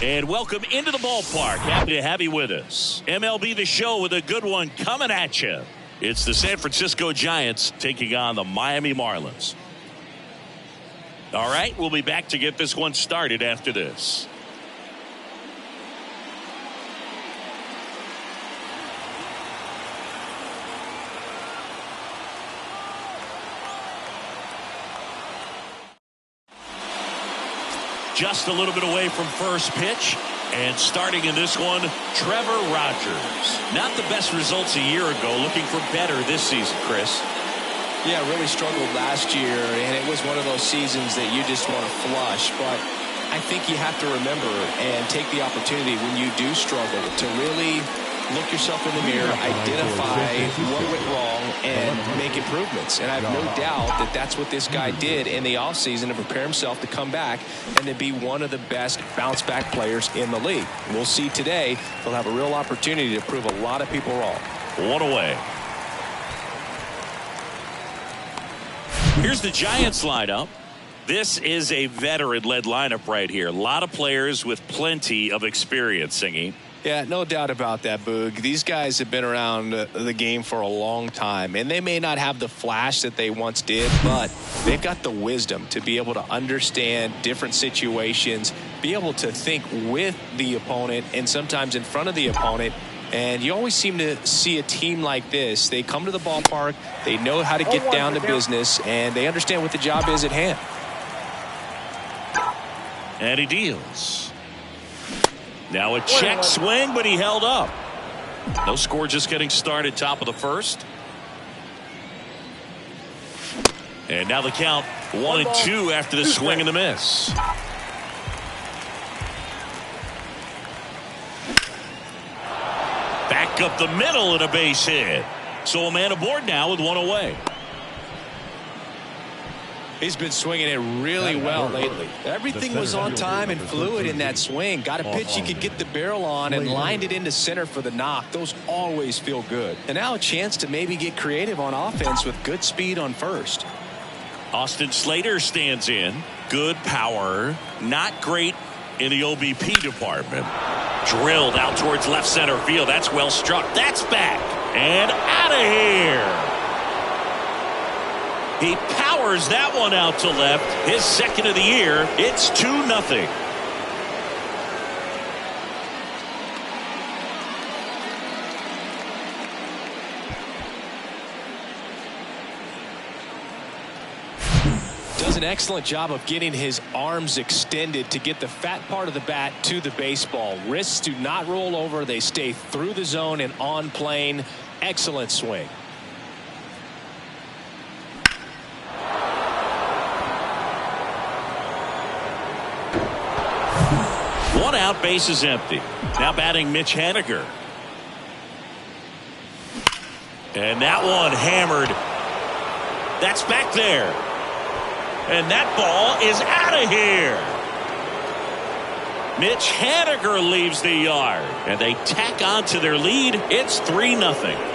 And welcome into the ballpark. Happy to have you with us. MLB The Show with a good one coming at you. It's the San Francisco Giants taking on the Miami Marlins. All right, we'll be back to get this one started after this. Just a little bit away from first pitch. And starting in this one, Trevor Rogers. Not the best results a year ago. Looking for better this season, Chris. Yeah, really struggled last year, and it was one of those seasons that you just want to flush. But I think you have to remember and take the opportunity when you do struggle to really look yourself in the mirror, identify what went wrong, and make improvements. And I have no doubt that that's what this guy did in the offseason to prepare himself to come back and to be one of the best bounce-back players in the league. We'll see today. He'll have a real opportunity to prove a lot of people wrong. One away. Here's the Giants lineup. This is a veteran-led lineup right here. A lot of players with plenty of experience, Singy. Yeah, no doubt about that, Boog. These guys have been around the game for a long time, and they may not have the flash that they once did, but they've got the wisdom to be able to understand different situations, be able to think with the opponent and sometimes in front of the opponent. And you always seem to see a team like this. They come to the ballpark, they know how to get down to business, and they understand what the job is at hand. And he deals. Now a check swing, but he held up. No score, just getting started, top of the first. And now the count 1-2 after the swing and the miss. Back up the middle and a base hit. So a man aboard now with one away. He's been swinging it really well lately. Everything was on time and fluid in that swing. Got a pitch he could get the barrel on and lined it into center for the knock. Those always feel good. And now a chance to maybe get creative on offense with good speed on first. Austin Slater stands in. Good power. Not great in the OBP department. Drilled out towards left center field. That's well struck. That's back. And out of here. He powers that one out to left. His second of the year. It's 2-0. Does an excellent job of getting his arms extended to get the fat part of the bat to the baseball. Wrists do not roll over. They stay through the zone and on plane. Excellent swing. One out, base is empty. Now batting Mitch Haniger. And that one hammered. That's back there. And that ball is out of here. Mitch Haniger leaves the yard. And they tack on to their lead. It's 3-0.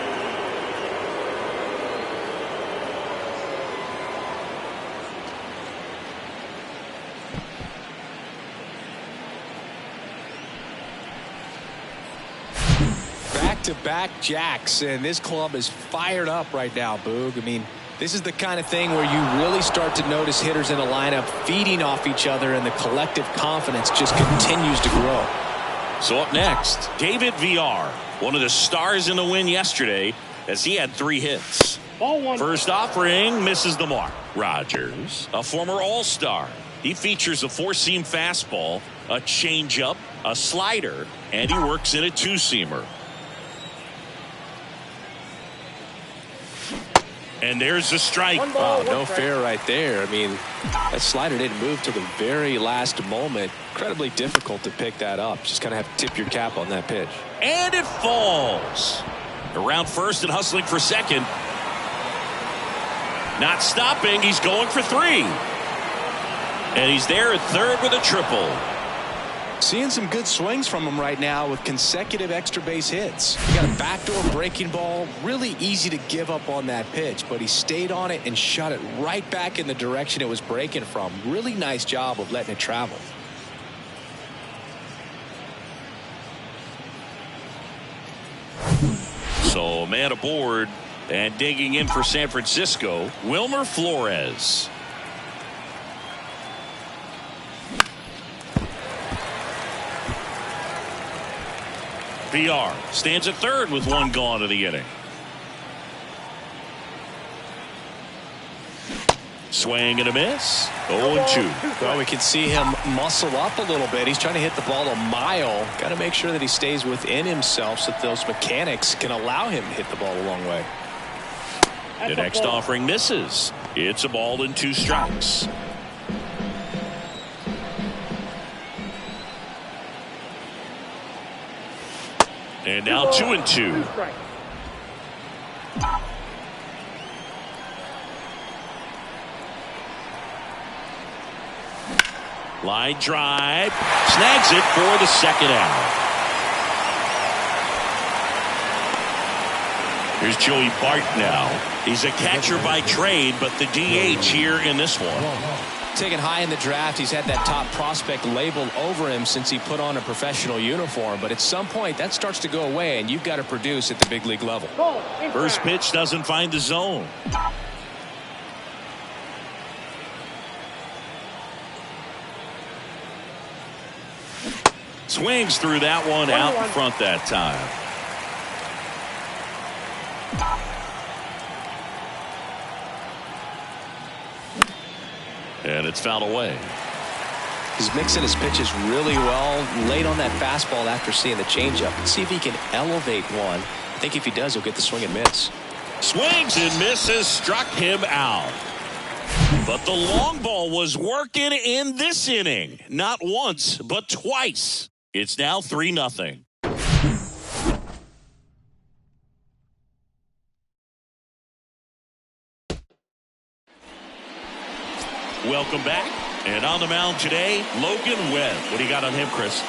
Back-to-back jacks, and this club is fired up right now, Boog. I mean, this is the kind of thing where you really start to notice hitters in a lineup feeding off each other, and the collective confidence just continues to grow. So up next, David VR, one of the stars in the win yesterday, as he had 3 hits. First offering misses the mark. Rogers, a former All-Star. He features a 4-seam fastball, a changeup, a slider, and he works in a 2-seamer. And there's a strike. Wow, no fair right there. I mean, that slider didn't move till the very last moment. Incredibly difficult to pick that up. Just kind of have to tip your cap on that pitch. And it falls. Around first and hustling for second. Not stopping. He's going for 3. And he's there at third with a triple. Seeing some good swings from him right now with consecutive extra base hits. He got a backdoor breaking ball. Really easy to give up on that pitch, but he stayed on it and shot it right back in the direction it was breaking from. Really nice job of letting it travel. So man aboard and digging in for San Francisco, Wilmer Flores. VR stands at third with 1 gone of the inning. Swing and a miss. 0-2. Well, we can see him muscle up a little bit. He's trying to hit the ball a mile. Got to make sure that he stays within himself so that those mechanics can allow him to hit the ball a long way. The next offering misses. It's a ball and 2 strikes. And now 2-2. Line drive. Snags it for the second out. Here's Joey Bart now. He's a catcher by trade, but the DH here in this one. Taken high in the draft, he's had that top prospect labeled over him since he put on a professional uniform. But at some point, that starts to go away, and you've got to produce at the big league level. First pitch doesn't find the zone. Swings through that one out in front that time. And it's fouled away. He's mixing his pitches really well. Late on that fastball after seeing the changeup. Let's see if he can elevate one. I think if he does, he'll get the swing and miss. Swings and misses, struck him out. But the long ball was working in this inning. Not once, but twice. It's now 3-0. Welcome back. And on the mound today, Logan Webb. What do you got on him, Chris?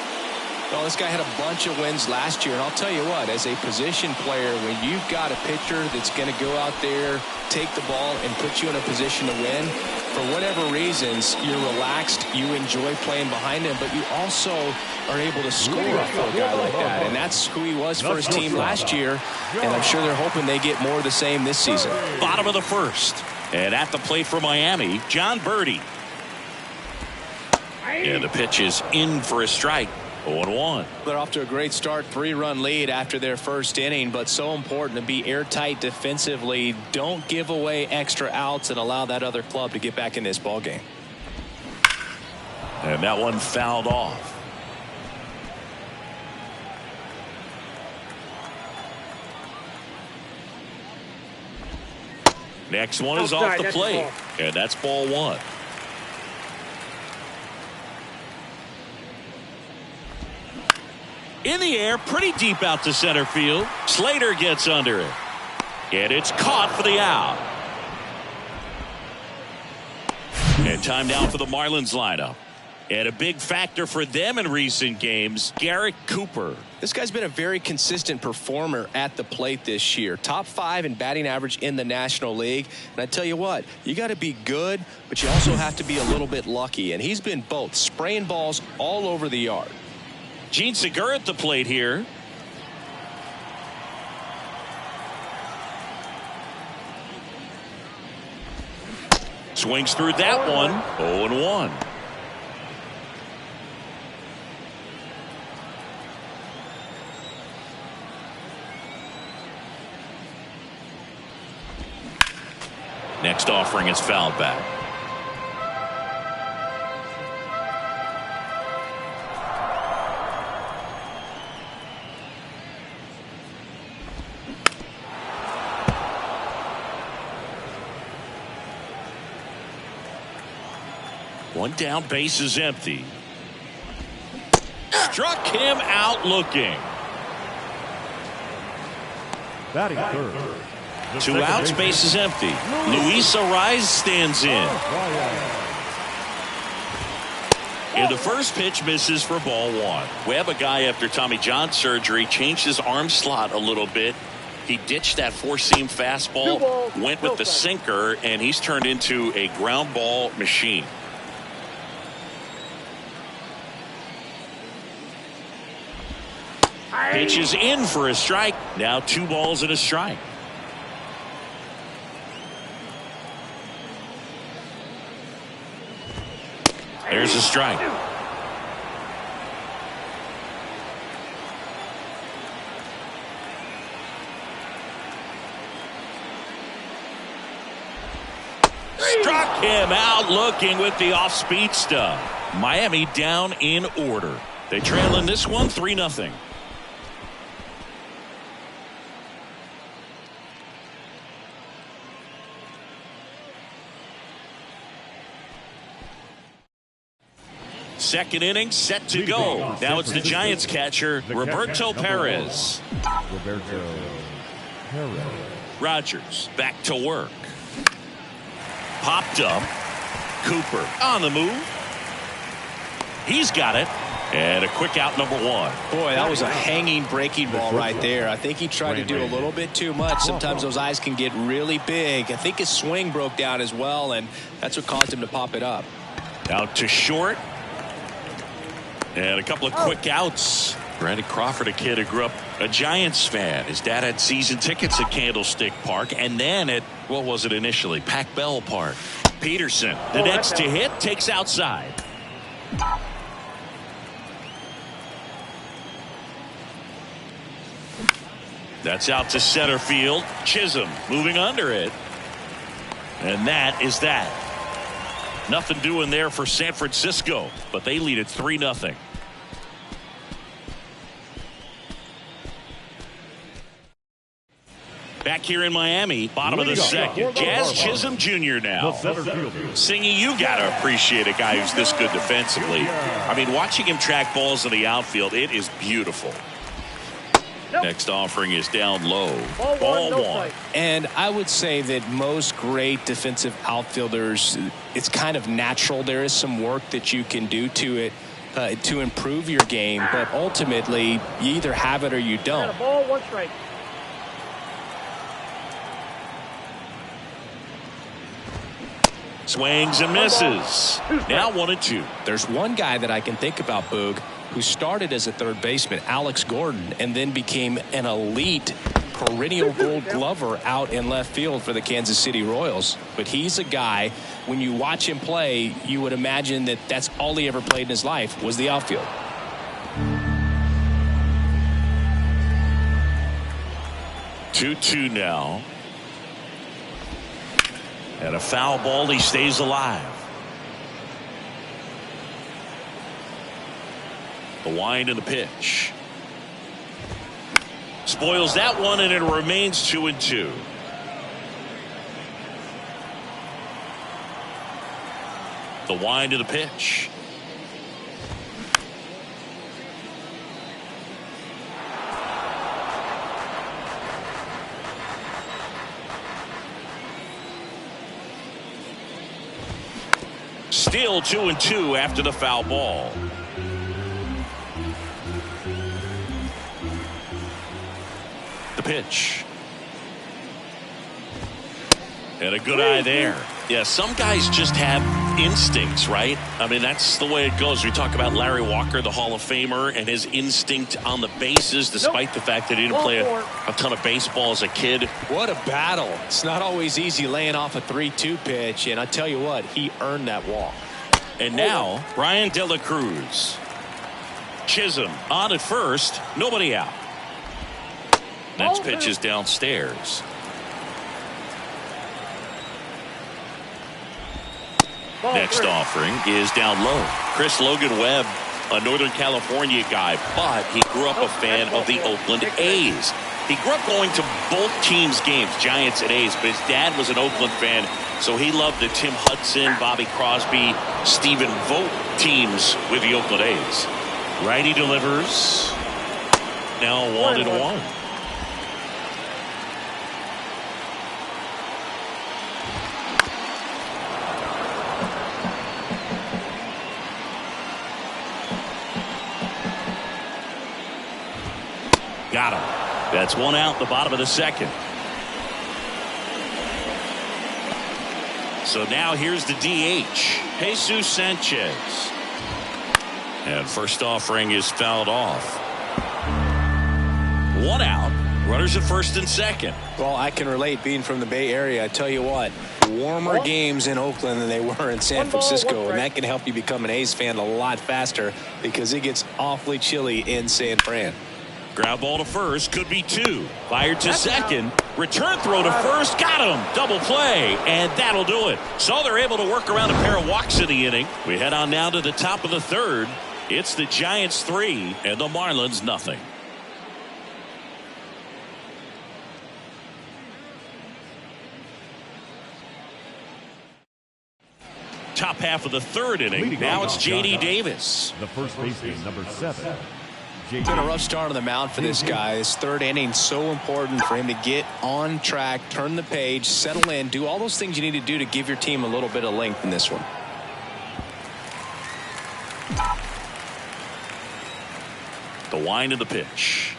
Well, this guy had a bunch of wins last year, and I'll tell you what, as a position player, when you've got a pitcher that's going to go out there, take the ball, and put you in a position to win, for whatever reasons, you're relaxed, you enjoy playing behind him, but you also are able to score for a guy like that, and that's who he was for his team last year, and I'm sure they're hoping they get more of the same this season. Bottom of the first, and at the plate for Miami, John Birdie. And the pitch is in for a strike. 0-1. They're off to a great start, 3-run lead after their first inning, but so important to be airtight defensively. Don't give away extra outs and allow that other club to get back in this ball game. And that one fouled off. Next one is off the plate, and that's ball one. In the air, pretty deep out to center field. Slater gets under it. And it's caught for the out. And time now for the Marlins lineup. And a big factor for them in recent games, Garrett Cooper. This guy's been a very consistent performer at the plate this year. Top 5 in batting average in the National League. And I tell you what, you got to be good, but you also have to be a little bit lucky. And he's been both, spraying balls all over the yard. Gene Segura at the plate here. Swings through that one. 0-1. Next offering is fouled back. One down, base is empty. Struck him out looking. Batting third. Two outs, base is empty. Luis Ariz stands in. And the first pitch misses for ball one. Webb, a guy after Tommy John surgery, changed his arm slot a little bit. He ditched that four-seam fastball, went with the sinker, and he's turned into a ground ball machine. Pitch is in for a strike. Now 2 balls and a strike. There's a strike. Struck him out looking with the off-speed stuff. Miami down in order. They trail in this one 3-0. Second inning set to go. Now it's the Giants catcher, Roberto Perez. Rogers back to work. Popped up. Cooper on the move. He's got it. And a quick out, number 1. Boy, that was a hanging breaking ball right there. I think he tried to do a little bit too much. Sometimes those eyes can get really big. I think his swing broke down as well, and that's what caused him to pop it up. Out to short. And a couple of quick outs. Brandon Crawford, a kid who grew up a Giants fan. His dad had season tickets at Candlestick Park and then at, what was it initially, Pac Bell Park. Peterson, the next to hit, takes outside. That's out to center field. Chisholm moving under it. And that is that. Nothing doing there for San Francisco, but they lead it 3-0. Back here in Miami, bottom of the second. Jazz Chisholm Jr. now. Singy, you got to appreciate a guy who's this good defensively. I mean, watching him track balls in the outfield, it is beautiful. Next offering is down low. Ball one. And I would say that most great defensive outfielders, it's kind of natural. There is some work that you can do to it to improve your game, but ultimately you either have it or you don't. Ball, 1 strike. Swings and misses. Now 1-2. There's one guy that I can think about, Boog, who started as a third baseman, Alex Gordon, and then became an elite perennial Gold Glover out in left field for the Kansas City Royals. But he's a guy, when you watch him play, you would imagine that that's all he ever played in his life was the outfield. Two now. And a foul ball. He stays alive. The wind and the pitch. Spoils that one, and it remains 2-2. The wind of the pitch. Still 2-2 after the foul ball. The pitch. And a good eye there. Yeah, some guys just have instincts, right? I mean, that's the way it goes. We talk about Larry Walker, the Hall of Famer, and his instinct on the bases, despite the fact that he didn't play a ton of baseball as a kid. What a battle. It's not always easy laying off a 3-2 pitch, and I tell you what, he earned that walk. And now, Brian De La Cruz. Chisholm on at first, nobody out. Next pitch is downstairs. Next offering is down low. Chris Logan-Webb, a Northern California guy, but he grew up a fan of the Oakland A's. He grew up going to both teams' games, Giants and A's, but his dad was an Oakland fan, so he loved the Tim Hudson, Bobby Crosby, Stephen Vogt teams with the Oakland A's. Righty delivers. Now 1-1. Got him. That's one out, the bottom of the second. So now here's the DH, Jesus Sanchez. And first offering is fouled off. One out. Runners at first and second. Well, I can relate being from the Bay Area. I tell you what, warmer games in Oakland than they were in San Francisco, and that can help you become an A's fan a lot faster because it gets awfully chilly in San Fran. Ground ball to first, could be two. Fired to second. Return throw to first, got him. Double play, and that'll do it. So they're able to work around a pair of walks in the inning. We head on now to the top of the third. It's the Giants 3 and the Marlins nothing. Top half of the third inning. Now it's J.D. Davis. The first baseman, number 7. It's been a rough start on the mound for this guy. This third inning, so important for him to get on track, turn the page, settle in, do all those things you need to do to give your team a little bit of length in this one. The wind of the pitch.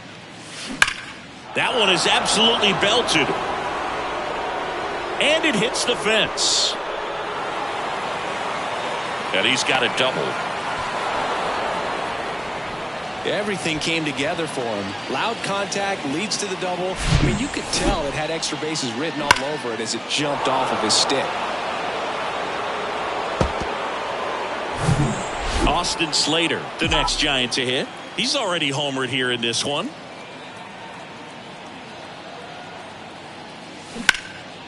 That one is absolutely belted. And it hits the fence. And he's got a double. Everything came together for him. Loud contact leads to the double. I mean, you could tell it had extra bases written all over it as it jumped off of his stick. Austin Slater, the next Giant to hit. He's already homered here in this one.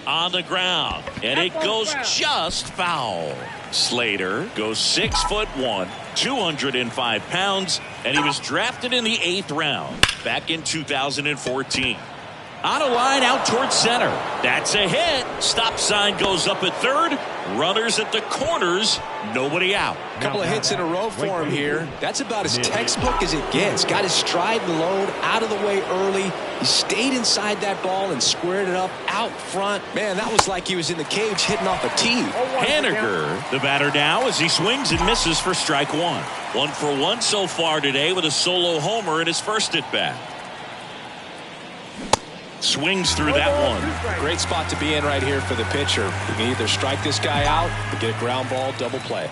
On the ground, and it goes just foul. Slater goes 6'1", 205 pounds, and he was drafted in the 8th round back in 2014. On a line out towards center. That's a hit. Stop sign goes up at third. Runners at the corners. Nobody out. A couple of hits in a row for him here. That's about as textbook as it gets. Got his stride and load out of the way early. He stayed inside that ball and squared it up out front. Man, that was like he was in the cage hitting off a tee. Haniger, the batter now, as he swings and misses for strike one. 1 for 1 so far today with a solo homer in his first at bat. Swings through that one. Great spot to be in right here for the pitcher. You can either strike this guy out or get a ground ball double play.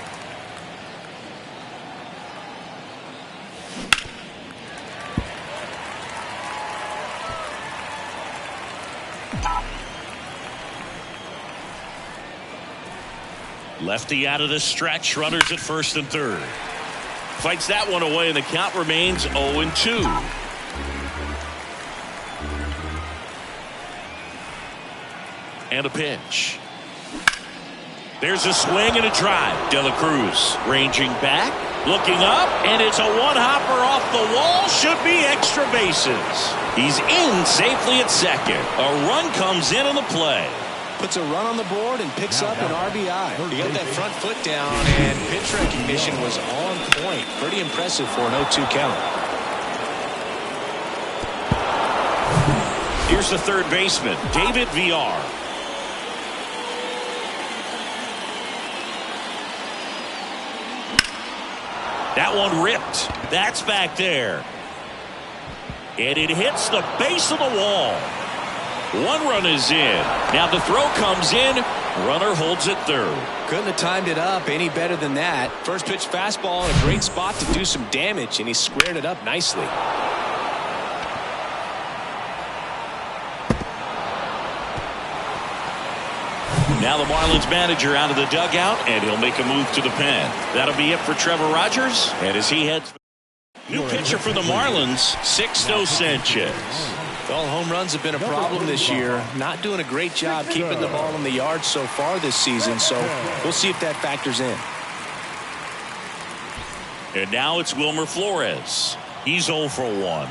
Lefty out of the stretch. Runners at first and third. Fights that one away, and the count remains 0-2. And a pitch. There's a swing and a drive. De La Cruz ranging back, looking up, and it's a one-hopper off the wall. Should be extra bases. He's in safely at second. A run comes in on the play. Puts a run on the board and picks up an RBI. He got that front foot down, and pitch recognition was on point. Pretty impressive for an 0-2 count. Here's the third baseman, David Villar. That one ripped. That's back there. And it hits the base of the wall. One run is in. Now the throw comes in. Runner holds it third. Couldn't have timed it up any better than that. First pitch fastball in a great spot to do some damage, and he squared it up nicely. Now the Marlins manager out of the dugout, and he'll make a move to the pen. That'll be it for Trevor Rogers. And as he heads, new pitcher for the Marlins, Sixto Sanchez. Well, home runs have been a problem this year. Not doing a great job keeping the ball in the yard so far this season, so we'll see if that factors in. And now it's Wilmer Flores. He's 0 for 1.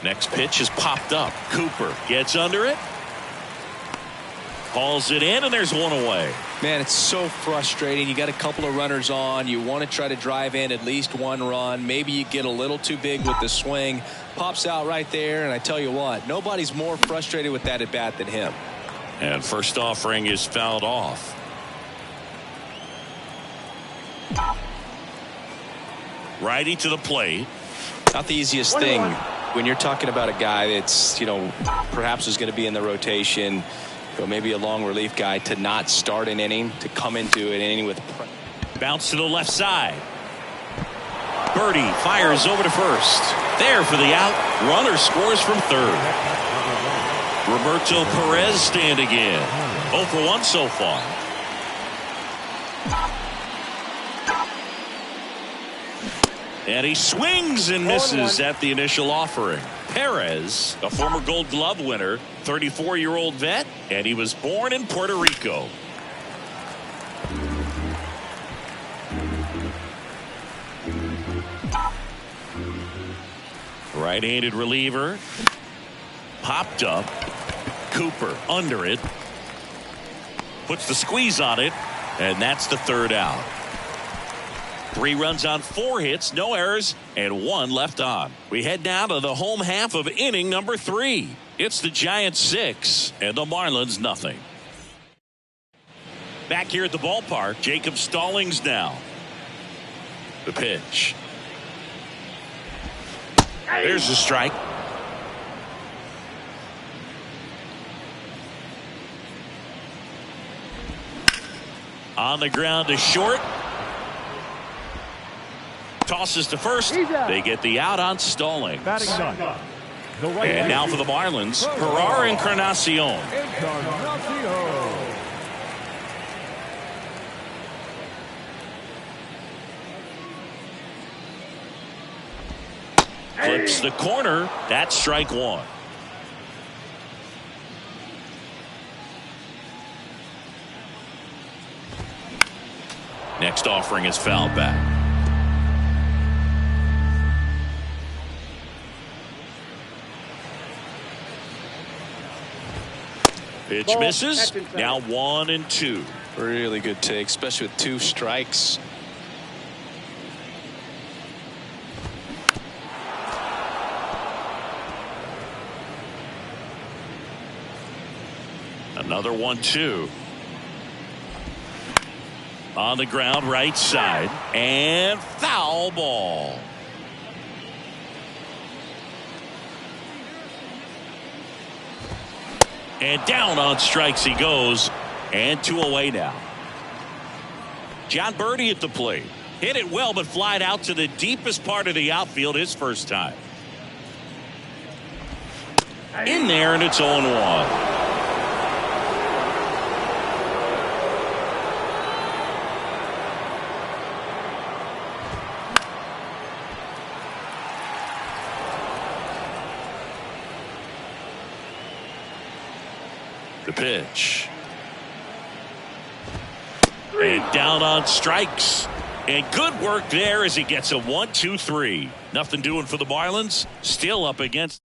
Next pitch is popped up. Cooper gets under it. Hauls it in, and there's one away. Man, it's so frustrating. You got a couple of runners on. You want to try to drive in at least one run. Maybe you get a little too big with the swing. Pops out right there, and I tell you what, nobody's more frustrated with that at bat than him. And first offering is fouled off. Righty to the plate. Not the easiest thing when you're talking about a guy that's, perhaps is going to be in the rotation, or maybe a long relief guy, to not start an inning, to come into an inning with bounce to the left side. Birdie fires over to first. There for the out. Runner scores from third. Roberto Perez standing in. 0 for 1 so far. And he swings and misses at the initial offering. Perez, a former Gold Glove winner, 34-year-old vet, and he was born in Puerto Rico. Right-handed reliever. Popped up. Cooper under it. Puts the squeeze on it, and that's the third out. 3 runs on 4 hits, no errors, and 1 left on. We head now to the home half of inning number 3. It's the Giants 6 and the Marlins nothing. Back here at the ballpark, Jacob Stallings now. The pitch. There's the strike. On the ground to short. Tosses to first. They get the out on Stallings. And now for the Marlins, Herrera Encarnacion. Flips the corner. That's strike 1. Next offering is fouled back. Pitch Ball, misses. catch inside. Now 1-2. Really good take, especially with 2 strikes. Another 1-2. On the ground, right side, and foul ball. And down on strikes he goes, and 2 away now. John Birdie at the plate. Hit it well, but flied out to the deepest part of the outfield his first time. In there, and it's 0-1. The pitch. And down on strikes. And good work there as he gets a 1-2-3. Nothing doing for the Marlins. Still up against.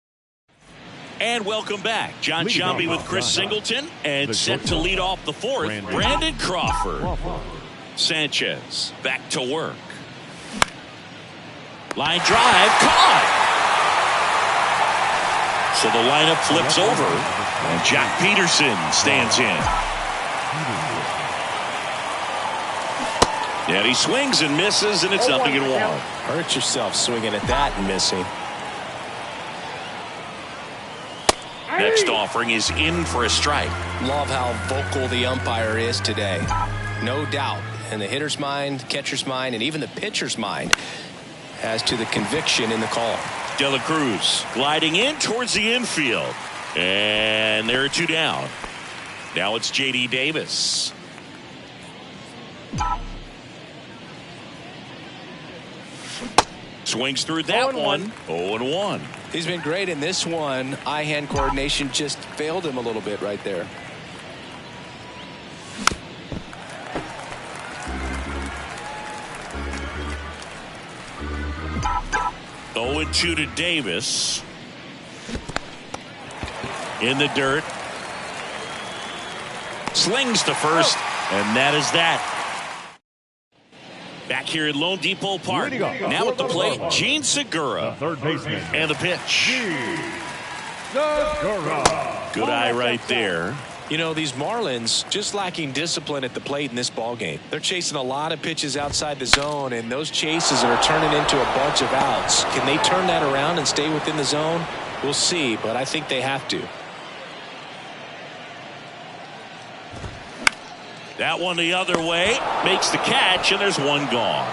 And welcome back. John Sciambi with Chris Singleton. And set to lead off the fourth, Brandon Crawford. Sanchez back to work. Line drive. Caught. So the lineup flips over. And Jack Peterson stands in. And he swings and misses, and it's 0-1. Hurt yourself swinging at that and missing. Next offering is in for a strike. Love how vocal the umpire is today. No doubt in the hitter's mind, catcher's mind, and even the pitcher's mind as to the conviction in the call. De La Cruz gliding in towards the infield. And there are 2 down. Now it's J.D. Davis. Swings through that one. 0-1. He's been great in this one. Eye-hand coordination just failed him a little bit right there. Oh, 0-2 to Davis. In the dirt. Slings to first, and that is that. Back here at Lone Depot Park. Now at the plate, Gene Segura. Third baseman. And the pitch. Segura. Good eye right there. You know, these Marlins just lacking discipline at the plate in this ballgame. They're chasing a lot of pitches outside the zone, and those chases are turning into a bunch of outs. Can they turn that around and stay within the zone? We'll see, but I think they have to. That one the other way. Makes the catch, and there's 1 gone.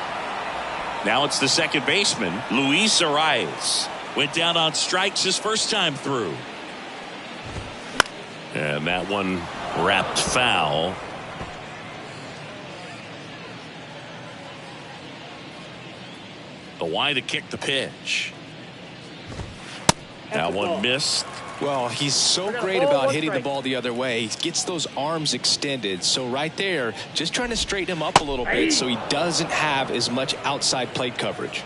Now it's the second baseman, Luis Arias. Went down on strikes his first time through. And that one wrapped foul. The Y to kick the pitch. That one missed. Well, he's so great about hitting the ball the other way. He gets those arms extended. So right there, just trying to straighten him up a little bit so he doesn't have as much outside plate coverage.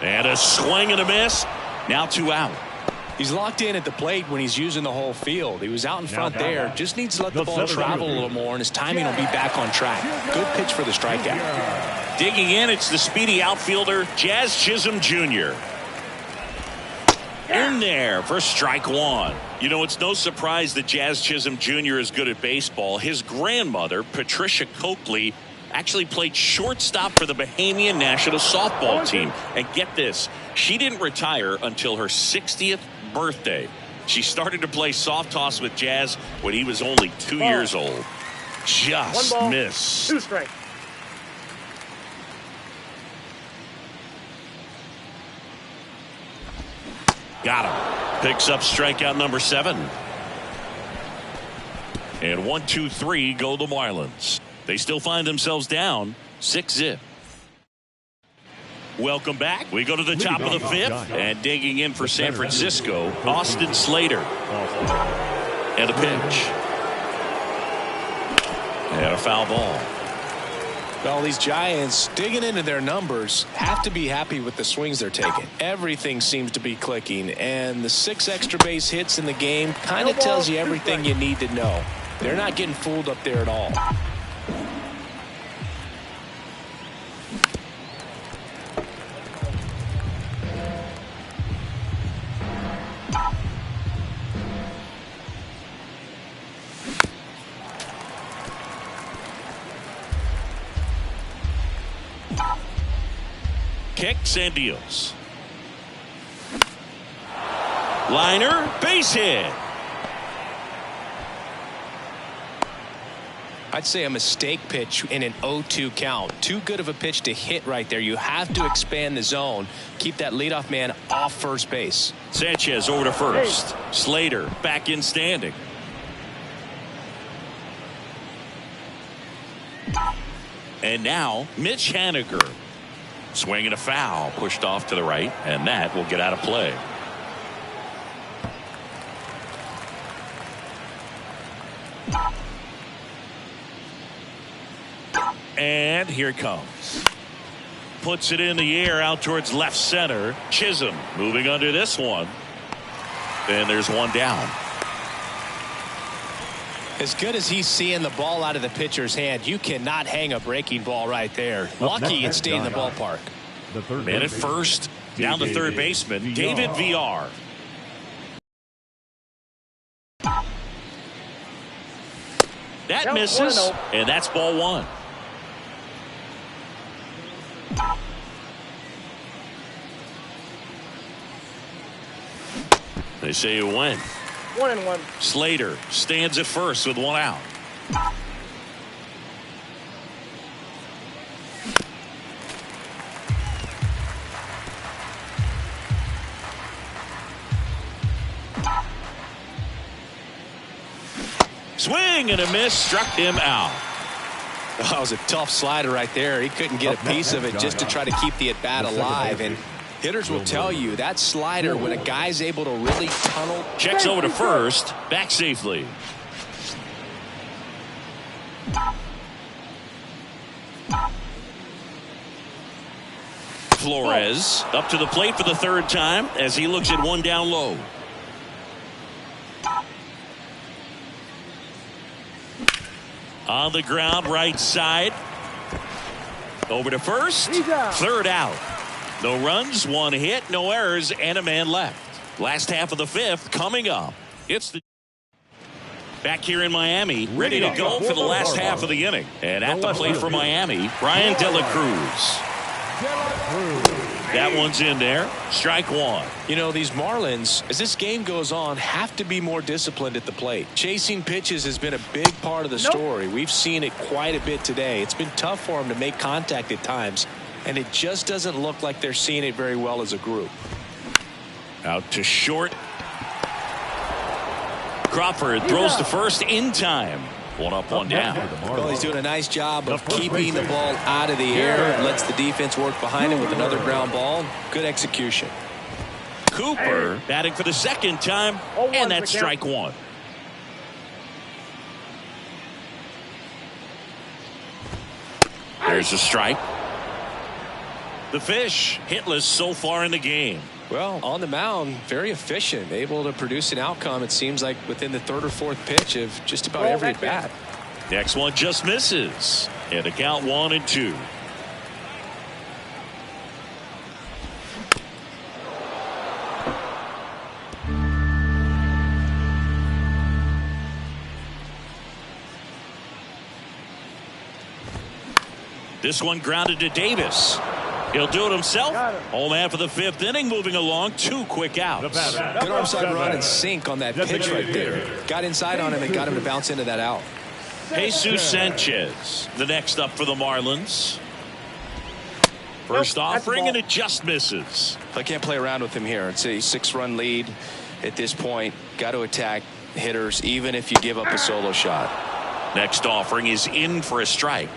And a swing and a miss. Now 2 out. He's locked in at the plate when he's using the whole field. He was out in front there. Just needs to let the ball travel a little more, and his timing will be back on track. Good pitch for the strikeout. Digging in, it's the speedy outfielder, Jazz Chisholm Jr. In there for strike 1. You know, it's no surprise that Jazz Chisholm Jr. is good at baseball. His grandmother, Patricia Coakley, actually played shortstop for the Bahamian national softball team. And get this, she didn't retire until her 60th birthday. She started to play soft toss with Jazz when he was only 2 years old. Just 1 ball, miss. 2 strikes. Got him. Picks up strikeout number 7. And 1-2-3 go the Marlins. They still find themselves down 6-0. Welcome back. We go to the top of the 5th, and digging in for San Francisco, Austin Slater. And a pitch. And a foul ball. Well, these Giants, digging into their numbers, have to be happy with the swings they're taking. Everything seems to be clicking, and the 6 extra base hits in the game kind of tells you everything you need to know. They're not getting fooled up there at all. Kicks and deals. Liner, base hit. I'd say a mistake pitch in an 0-2 count. Too good of a pitch to hit right there. You have to expand the zone. Keep that leadoff man off first base. Sanchez over to first. Slater back in standing. And now Mitch Haniger. Swinging a foul, pushed off to the right, and that will get out of play. And here it comes. Puts it in the air out towards left center. Chisholm moving under this one. And there's one down. As good as he's seeing the ball out of the pitcher's hand, you cannot hang a breaking ball right there. Lucky it stayed in the ballpark. Man at first, down to third baseman, David VR. That misses, and that's ball one. They say you win. 1-1. Slater stands at first with one out. Swing and a miss, struck him out. That was a tough slider right there. He couldn't get a piece of it just to try to keep the at-bat alive. And hitters will tell you that slider, when a guy's able to really tunnel. Checks over to first, back safely. Flores up to the plate for the third time as he looks at one down low. On the ground, right side. Over to first. Third out. No runs, one hit, no errors, and a man left. Last half of the fifth coming up. It's the back here in Miami, ready to go for the last half of the inning. And at the plate for Miami, Brian De La Cruz. That one's in there. Strike one. You know, these Marlins, as this game goes on, have to be more disciplined at the plate. Chasing pitches has been a big part of the story. We've seen it quite a bit today. It's been tough for them to make contact at times, and it just doesn't look like they're seeing it very well as a group. Out to short. Crawford throws to first in time. One up, one down. Well, he's doing a nice job of keeping the ball out of the air. Lets the defense work behind him with another ground ball. Good execution. Cooper batting for the second time, and that's strike one. There's a strike. The Fish hitless so far in the game. Well, on the mound, very efficient, able to produce an outcome, it seems like, within the third or fourth pitch of just about every at bat. Next one just misses. And a count 1-2. This one grounded to Davis. He'll do it himself. Home half of the fifth inning, moving along. 2 quick outs. Good arm-side run and sink on that pitch right there. Got inside on him and got him to bounce into that out. Jesus Sanchez, the next up for the Marlins. First offering, and it just misses. I can't play around with him here. It's a 6-run lead at this point. Got to attack hitters, even if you give up a solo shot. Next offering is in for a strike.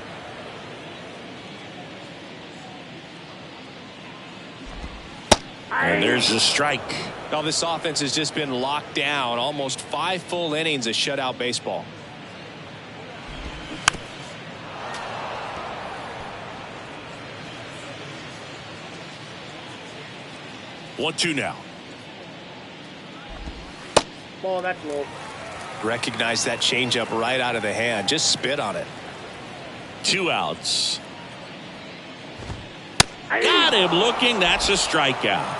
And there's a strike. Now this offense has just been locked down. Almost 5 full innings of shutout baseball. 1-2 now. Ball, that's low. Recognize that changeup right out of the hand. Just spit on it. 2 outs. Got him looking. That's a strikeout.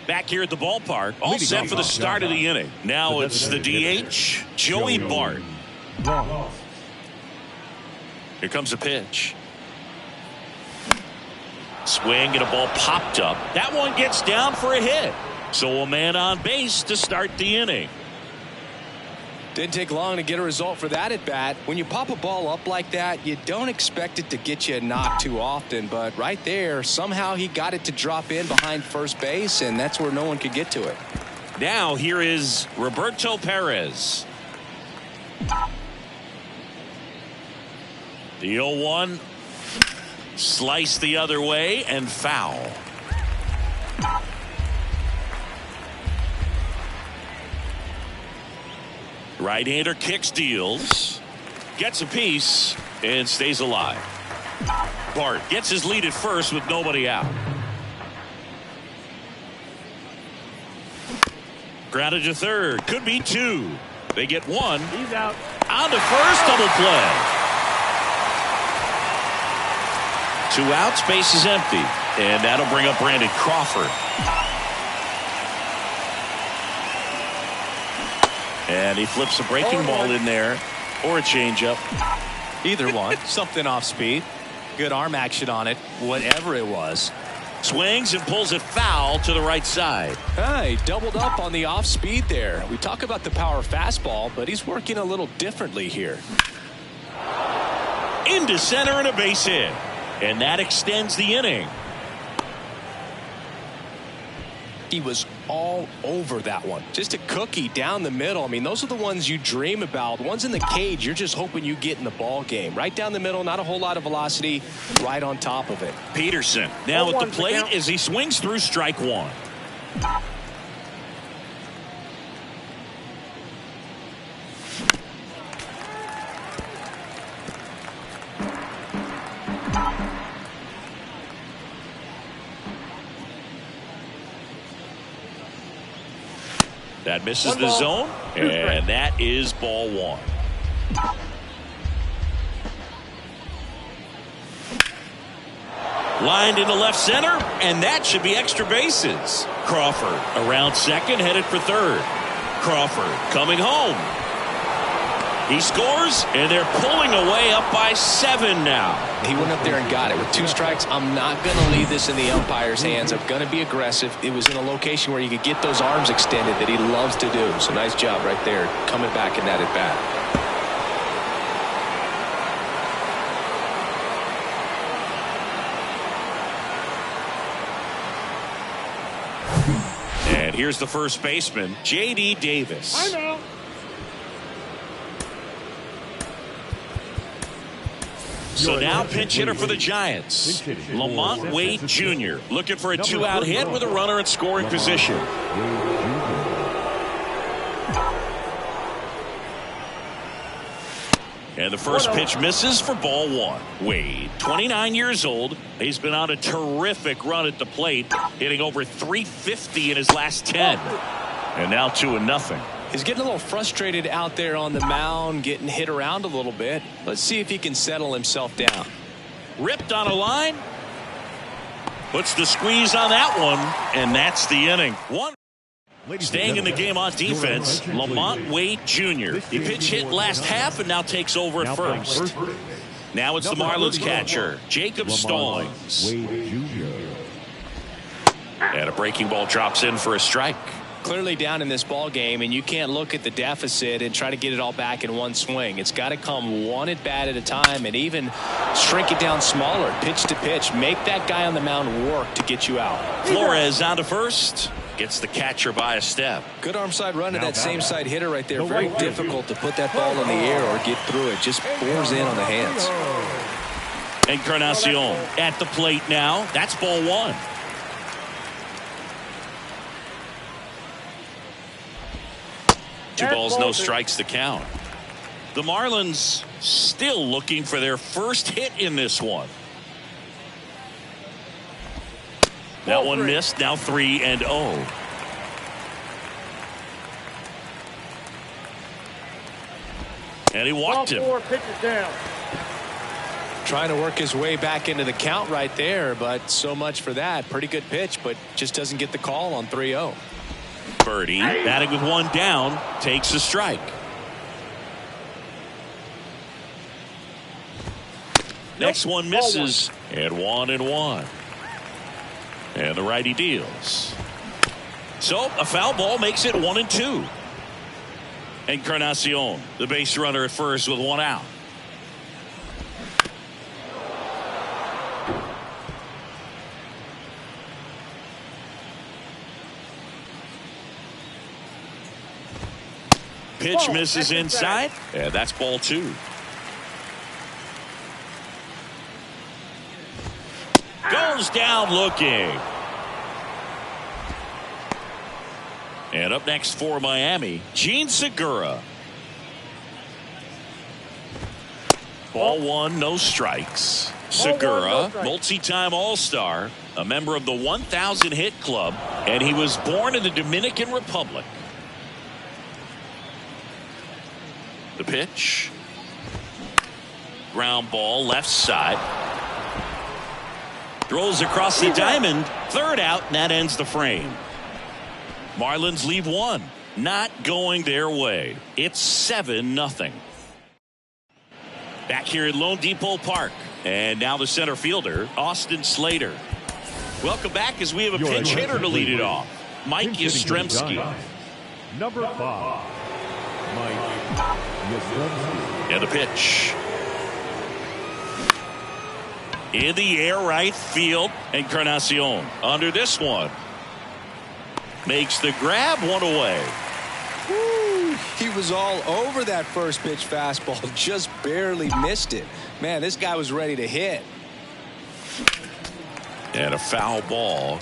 Back here at the ballpark, all set for the start of the inning. Now it's the DH, Joey Bart. Here comes a pitch. Swing and a ball popped up. That one gets down for a hit. So a man on base to start the inning. Didn't take long to get a result for that at bat. When you pop a ball up like that, you don't expect it to get you a knock too often. But right there, somehow he got it to drop in behind first base, and that's where no one could get to it. Now here is Roberto Perez. The 0-1. Slice the other way and foul. Right-hander kicks, deals, gets a piece, and stays alive. Bart gets his lead at first with nobody out. Grounded to third. Could be 2. They get 1. He's out. On to first, double play. 2 outs, base is empty. And that'll bring up Brandon Crawford. And he flips a breaking ball in there, or a changeup. Either one. Something off speed. Good arm action on it, whatever it was. Swings and pulls it foul to the right side. He doubled up on the off speed there. We talk about the power fastball, but he's working a little differently here. Into center and a base hit. And that extends the inning. He was all over that one. Just a cookie down the middle. I mean, those are the ones you dream about. Ones in the cage, you're just hoping you get in the ball game. Right down the middle, not a whole lot of velocity, right on top of it. Peterson now at the plate as he swings through strike 1. That misses the zone, and that is ball 1. Lined into left center, and that should be extra bases. Crawford around second, headed for third. Crawford coming home. He scores, and they're pulling away up by 7 now. He went up there and got it. With 2 strikes, I'm not going to leave this in the umpire's hands. I'm going to be aggressive. It was in a location where you could get those arms extended that he loves to do. So nice job right there, coming back in that at bat. And here's the first baseman, J.D. Davis. I know. So now pinch hitter for the Giants, Lamont Wade Jr. looking for a 2-out hit with a runner in scoring position. And the first pitch misses for ball 1. Wade, 29 years old. He's been on a terrific run at the plate, hitting over .350 in his last 10. And now 2-0. He's getting a little frustrated out there on the mound, getting hit around a little bit. Let's see if he can settle himself down. Ripped on a line. Puts the squeeze on that one, and that's the inning. Staying in the game on defense, Lamont Wade Jr. He pitch hit last half and now takes over at first. Now it's the Marlins catcher, Jacob Stallings. And a breaking ball drops in for a strike. Clearly down in this ball game, and you can't look at the deficit and try to get it all back in one swing. It's got to come one at bat at a time, and even shrink it down smaller, pitch to pitch. Make that guy on the mound work to get you out. Flores on to first. Gets the catcher by a step. Good arm side run to that same side hitter right there. Very difficult to put that ball in the air or get through it. Just bores in on the hands. Encarnacion at the plate now. That's ball 1. Two balls, no strikes to count. The Marlins still looking for their first hit in this one. That one missed. Now 3-0. And he walked him. 4 pitches down. Trying to work his way back into the count right there, but so much for that. Pretty good pitch, but just doesn't get the call on 3-0. Birdie batting with one down takes a strike. Next one misses, and 1-1. And the righty deals. So a foul ball makes it 1-2. Encarnacion, the base runner at first with one out. Pitch misses inside, and that's ball 2. Goes down looking. And up next for Miami, Gene Segura. Ball 1, no strikes. Segura, multi-time All-Star, a member of the 1,000 hit club, and he was born in the Dominican Republic. The pitch. Ground ball left side. Throws across the diamond. Third out, and that ends the frame. Marlins leave one. Not going their way. It's 7-0. Back here at Lone Depot Park. And now the center fielder, Austin Slater. Welcome back as we have a pinch hitter to lead it off. Mike Yastrzemski. Number 5, Mike Yastrzemski. And the pitch. In the air, right field. Encarnacion under this one. Makes the grab, one away. Woo, he was all over that first pitch fastball. Just barely missed it. Man, this guy was ready to hit. And a foul ball.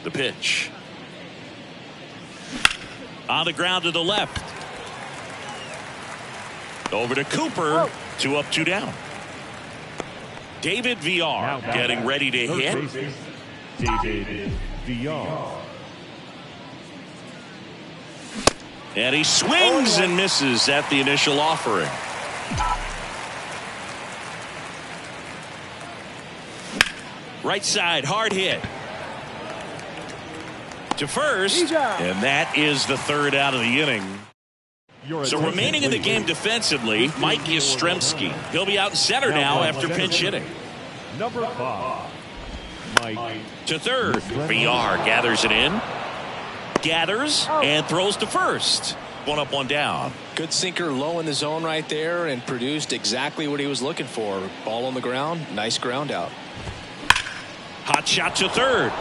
The pitch. On the ground to the left. Over to Cooper. 2 up, 2 down. David VR getting ready to hit. David VR. And he swings and misses at the initial offering. Right side, hard hit. To first, and that is the third out of the inning. So remaining in the game defensively, Mike Yastrzemski. He'll be out in center now after pinch hitting. Number 5, Mike. To third, VR gathers it in. Gathers and throws to first. 1 up, 1 down. Good sinker low in the zone right there and produced exactly what he was looking for. Ball on the ground, nice ground out. Hot shot to third.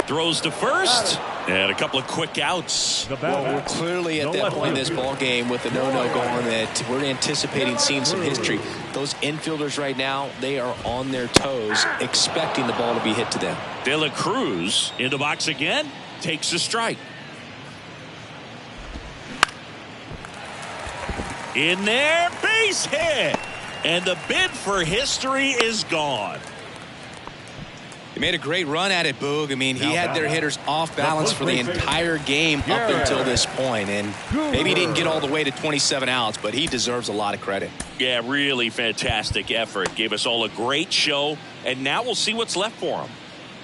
Throws to first. And a couple of quick outs. Well, we're clearly at that point in this ball game with the no-no going that we're anticipating seeing some history. Those infielders right now, they are on their toes, expecting the ball to be hit to them. De La Cruz in the box again, takes a strike. In there, base hit. And the bid for history is gone. He made a great run at it, Boog. I mean, he had their hitters off balance for the entire game up until this point, and maybe he didn't get all the way to 27 outs, but he deserves a lot of credit. Yeah, really fantastic effort. Gave us all a great show, and now we'll see what's left for him.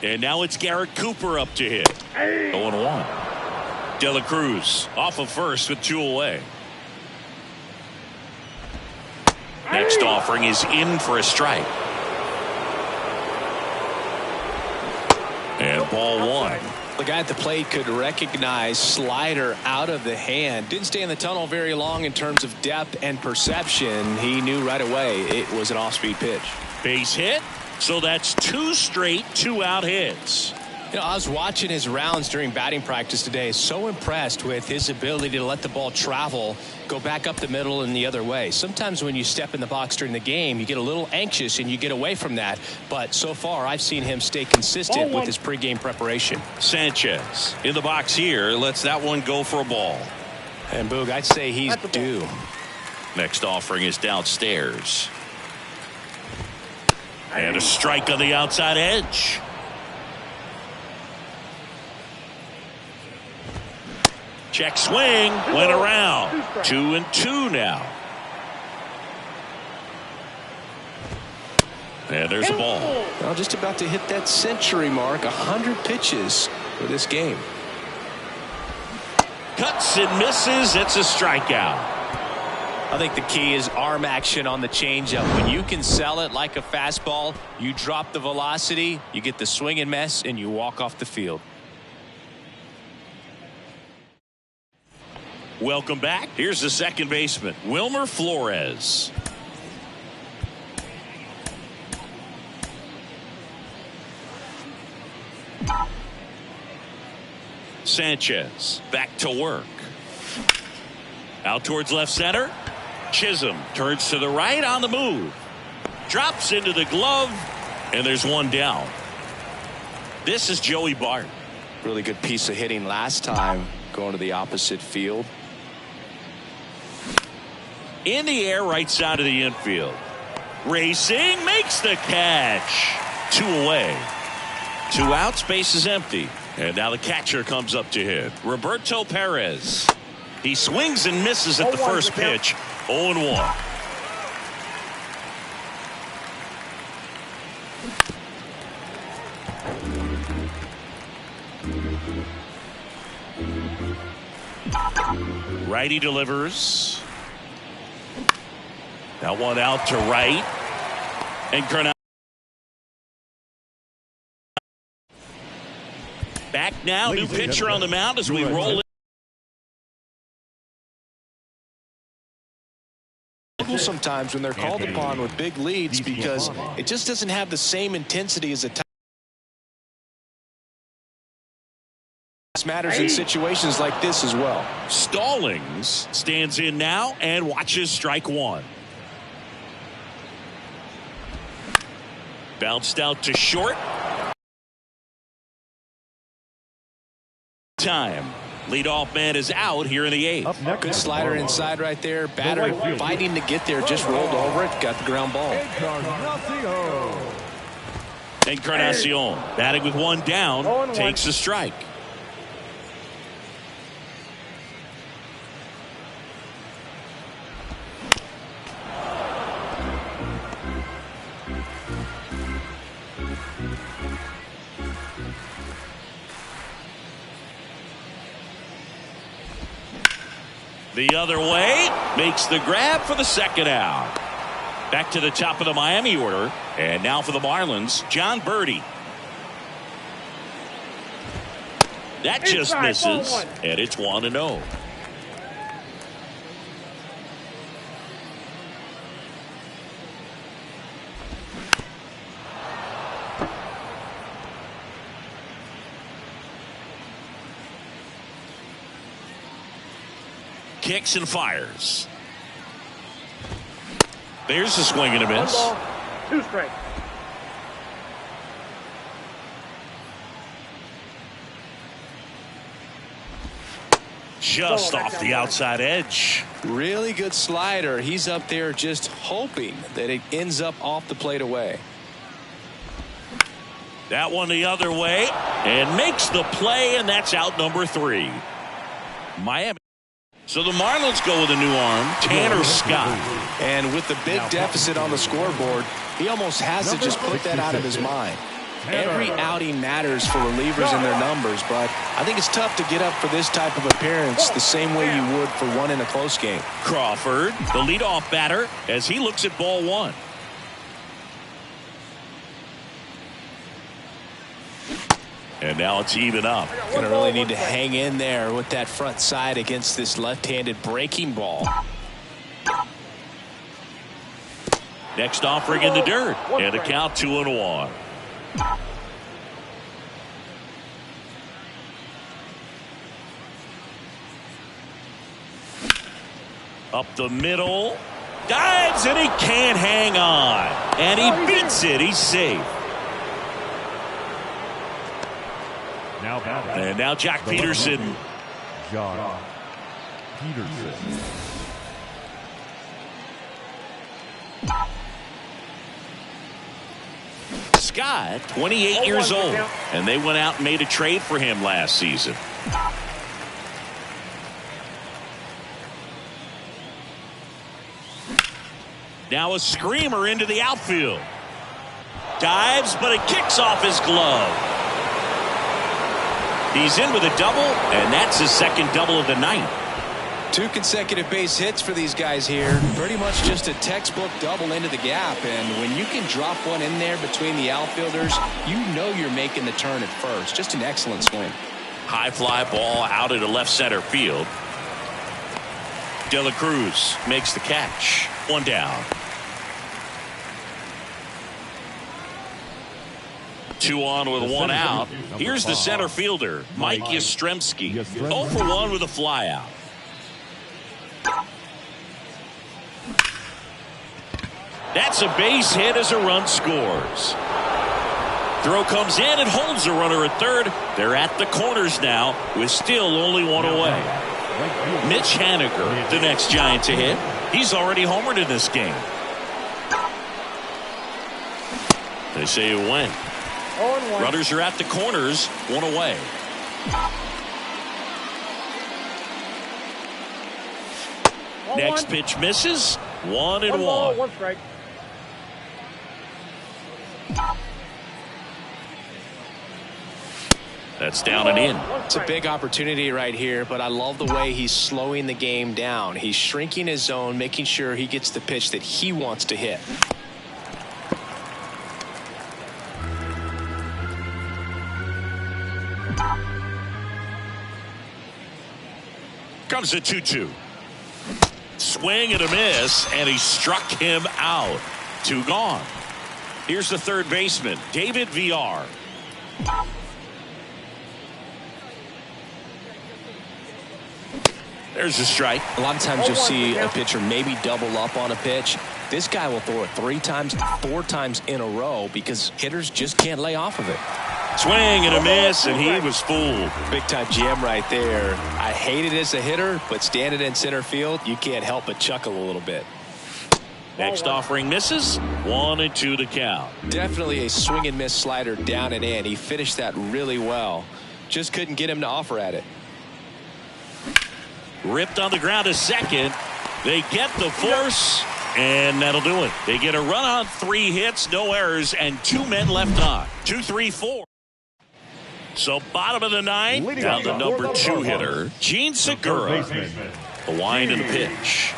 And now it's Garrett Cooper up to hit. 0-1. De La Cruz off of first with 2 away. Next offering is in for a strike. And ball 1. The guy at the plate could recognize slider out of the hand. Didn't stay in the tunnel very long in terms of depth and perception. He knew right away it was an off-speed pitch. Base hit. So that's 2 straight 2-out hits. You know, I was watching his rounds during batting practice today. So impressed with his ability to let the ball travel, go back up the middle and the other way. Sometimes when you step in the box during the game, you get a little anxious and you get away from that. But so far, I've seen him stay consistent with his pregame preparation. Sanchez in the box here lets that one go for a ball. And Boog, I'd say he's due. Next offering is downstairs. And a strike on the outside edge. Check swing, went around. 2-2 now. And there's a ball. Well, just about to hit that century mark. 100 pitches for this game. Cuts and misses. It's a strikeout. I think the key is arm action on the changeup. When you can sell it like a fastball, you drop the velocity, you get the swing and miss, and you walk off the field. Welcome back. Here's the second baseman, Wilmer Flores. Sanchez back to work. Out towards left center. Chisholm turns to the right on the move. Drops into the glove. And there's one down. This is Joey Bart. Really good piece of hitting last time going to the opposite field. In the air, right side of the infield. Racing, makes the catch. 2 away. 2 out, space is empty. And now the catcher comes up to hit. Roberto Perez. He swings and misses at the first pitch. 0-1. Righty delivers. That one out to right. And Cornell back now. New pitcher on the mound as we roll in. Sometimes when they're called upon with big leads because it just doesn't have the same intensity as a time. Matters in situations like this as well. Stallings stands in now and watches strike one. Bounced out to short. Time. Leadoff man is out here in the 8th. Good slider inside right there. Batter fighting to get there. Just rolled over it. Got the ground ball. Encarnacion batting with one down. Takes a strike. The other way, makes the grab for the second out. Back to the top of the Miami order. And now for the Marlins, John Birdie. That just misses. And it's 1-0. Kicks and fires. There's a swing and a miss. 2 strikes. Just off the outside edge. Really good slider. He's up there just hoping that it ends up off the plate away. That one the other way and makes the play, and that's out number 3. Miami. So the Marlins go with a new arm, Tanner Scott. And with the big deficit on the scoreboard, he almost has to just put that out of his mind. Every outing matters for relievers in their numbers, but I think it's tough to get up for this type of appearance the same way you would for one in a close game. Crawford, the leadoff batter, as he looks at ball 1. And now it's even up. Gonna really need to hang in there with that front side against this left-handed breaking ball. Next offering in the dirt. And a count 2-1. Up the middle. Dives, and he can't hang on. And he beats it. He's safe. And now Jack Peterson. John Peterson. Scott, 28 years old, and they went out and made a trade for him last season. Now a screamer into the outfield. Dives, but it kicks off his glove. He's in with a double, and that's his second double of the night. 2 consecutive base hits for these guys here. Pretty much just a textbook double into the gap. And when you can drop one in there between the outfielders, you know you're making the turn at first. Just an excellent swing. High fly ball out into left center field. De La Cruz makes the catch. 1 down. 2 on with 1 out. Here's the center fielder, Mike Yastrzemski. 0 for 1 with a fly out. That's a base hit as a run scores. Throw comes in and holds the runner at third. They're at the corners now with still only 1 away. Mitch Haniger, the next Giant to hit. He's already homered in this game. They say it went. Runners are at the corners, 1 away. Next pitch misses. 1-1. 1 strike. That's down and in. It's a big opportunity right here, but I love the way he's slowing the game down. He's shrinking his zone, making sure he gets the pitch that he wants to hit. Comes a 2-2. Swing and a miss, and he struck him out. 2 gone. Here's the third baseman, David Villar. There's a strike. A lot of times you'll see a pitcher maybe double up on a pitch. This guy will throw it 3 times, 4 times in a row because hitters just can't lay off of it. Swing and a miss, and he was fooled. Big time jam right there. I hate it as a hitter, but standing in center field, you can't help but chuckle a little bit. Next offering misses. 1-2 the count. Definitely a swing and miss slider down and in. He finished that really well. Just couldn't get him to offer at it. Ripped on the ground a second. They get the force, and that'll do it. They get a run on 3 hits, no errors, and 2 men left on. 2, 3, 4. So bottom of the 9th, down the number 2 hitter, Gene Segura. The wind and the pitch.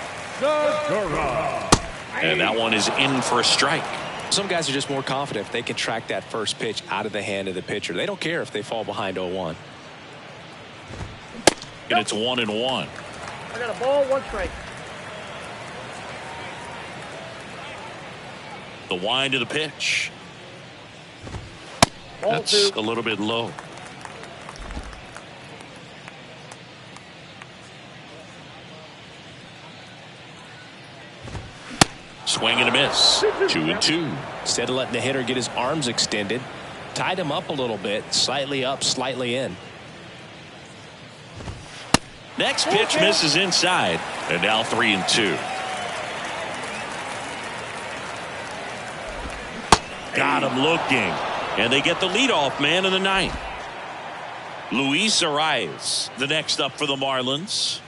And that one is in for a strike. Some guys are just more confident if they can track that first pitch out of the hand of the pitcher. They don't care if they fall behind 0-1. And it's 1-1. I got a ball, 1 strike. The wind of the pitch. Ball That's 2. a little bit low. Swing and a miss. 2-2. Instead of letting the hitter get his arms extended, tied him up a little bit, slightly up, slightly in. Next pitch misses inside, and now 3-2. Got him looking, and they get the leadoff man in the 9th. Luis Arias, the next up for the Marlins.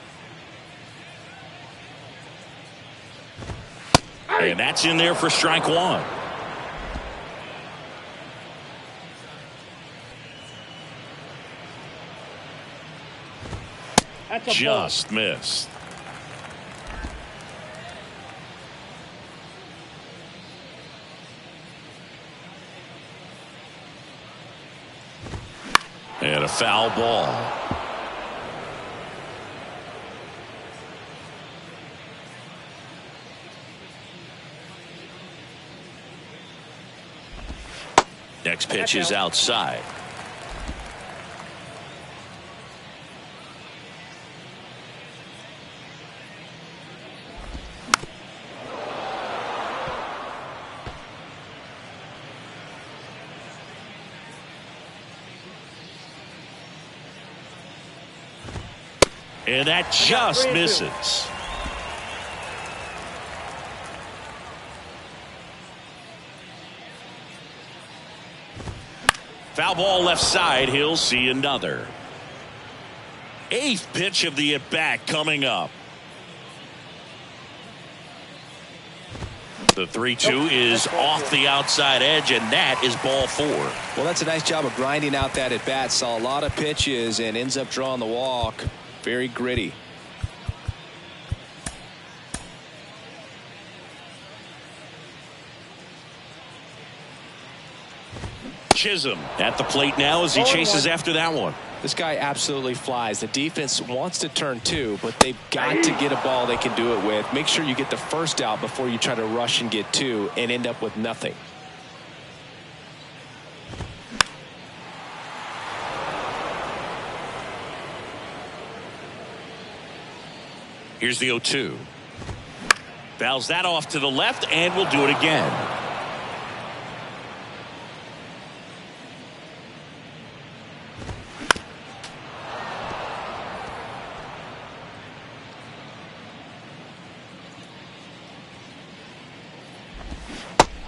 And that's in there for strike 1. That's a Just missed. And a foul ball. Next pitch is outside. And that just misses. Foul ball left side. He'll see another. 8th pitch of the at-bat coming up. The 3-2 is off the outside edge, and that is ball 4. Well, that's a nice job of grinding out that at-bat. Saw a lot of pitches and ends up drawing the walk. Very gritty. Chisholm at the plate now as he chases after that one. This guy absolutely flies. The defense wants to turn 2, but they've got to get a ball they can do it with. Make sure you get the first out before you try to rush and get 2 and end up with nothing. Here's the 0-2. Fouls that off to the left, and we'll do it again.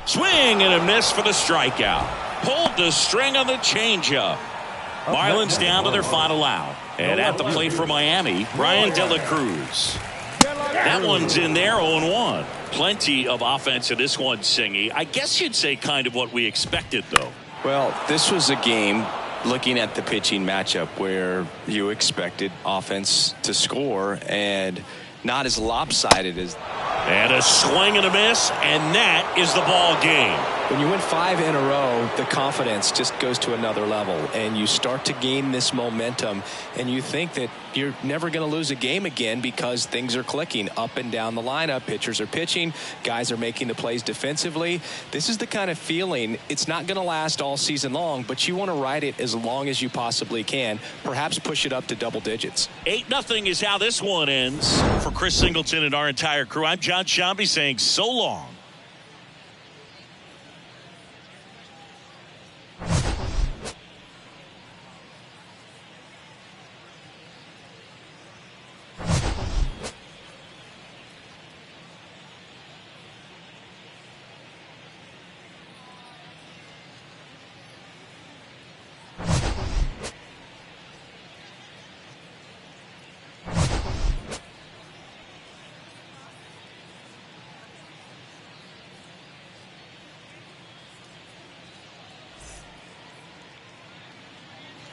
Swing and a miss for the strikeout. Pulled the string on the changeup. Marlins down to their final out. And at the plate for Miami, Brian De La Cruz. That one's in there, 0-1. Plenty of offense in this one, Singy. I guess you'd say kind of what we expected, though. Well, this was a game, looking at the pitching matchup, where you expected offense to score and not as lopsided as. And a swing and a miss, and that is the ball game. When you win 5 in a row, the confidence just goes to another level, and you start to gain this momentum, and you think that you're never going to lose a game again because things are clicking up and down the lineup. Pitchers are pitching. Guys are making the plays defensively. This is the kind of feeling. It's not going to last all season long, but you want to ride it as long as you possibly can. Perhaps push it up to double digits. 8-0 is how this one ends. For Chris Singleton and our entire crew, I'm John Shambi saying so long.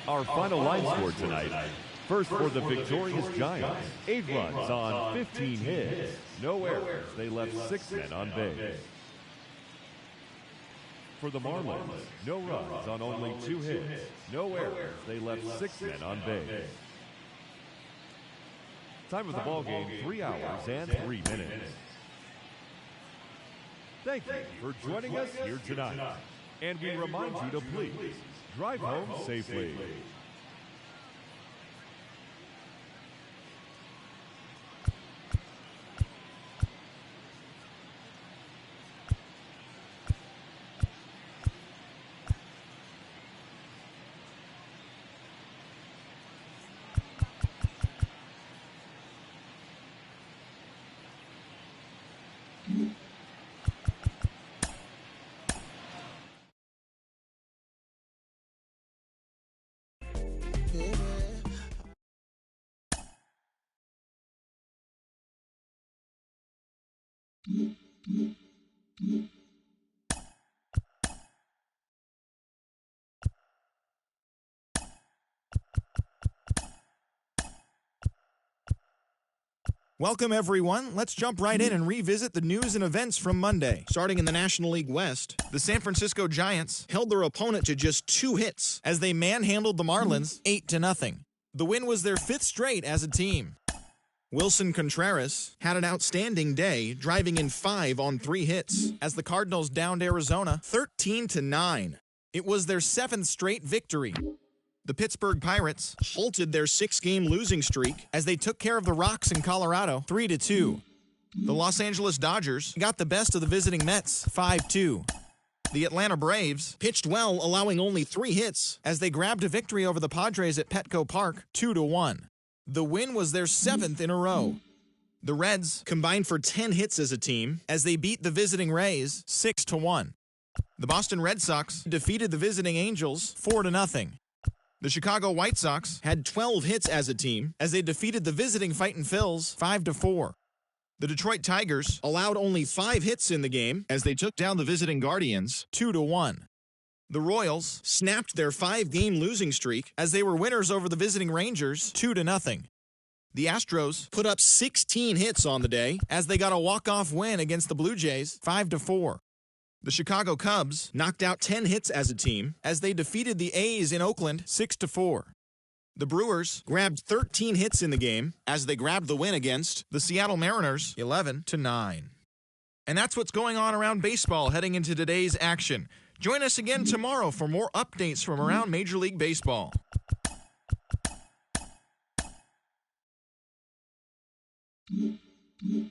Our final line score tonight. First for the victorious Giants, 8 runs on 15 hits. No errors. They left 6 men on base. For the Marlins, no runs on only 2 hits. No errors. They left 6 men on base. Time of the ball game, 3 hours and 3 minutes. Thank you for joining us here tonight. And we remind you to please drive home safely. Welcome, everyone. Let's jump right in and revisit the news and events from Monday. Starting in the National League West, the San Francisco Giants held their opponent to just 2 hits as they manhandled the Marlins 8-0. The win was their 5th straight as a team. Wilson Contreras had an outstanding day, driving in 5 on 3 hits as the Cardinals downed Arizona 13-9. It was their 7th straight victory. The Pittsburgh Pirates halted their 6-game losing streak as they took care of the Rocks in Colorado 3-2. The Los Angeles Dodgers got the best of the visiting Mets 5-2. The Atlanta Braves pitched well, allowing only 3 hits as they grabbed a victory over the Padres at Petco Park 2-1. The win was their 7th in a row. The Reds combined for 10 hits as a team as they beat the visiting Rays 6-1. The Boston Red Sox defeated the visiting Angels 4-0. The Chicago White Sox had 12 hits as a team as they defeated the visiting Fightin' Phils 5-4. The Detroit Tigers allowed only 5 hits in the game as they took down the visiting Guardians 2-1. The Royals snapped their 5-game losing streak as they were winners over the visiting Rangers 2-0. The Astros put up 16 hits on the day as they got a walk-off win against the Blue Jays 5-4. The Chicago Cubs knocked out 10 hits as a team as they defeated the A's in Oakland 6-4. The Brewers grabbed 13 hits in the game as they grabbed the win against the Seattle Mariners 11-9. And that's what's going on around baseball heading into today's action. Join us again tomorrow for more updates from around Major League Baseball. Mm-hmm.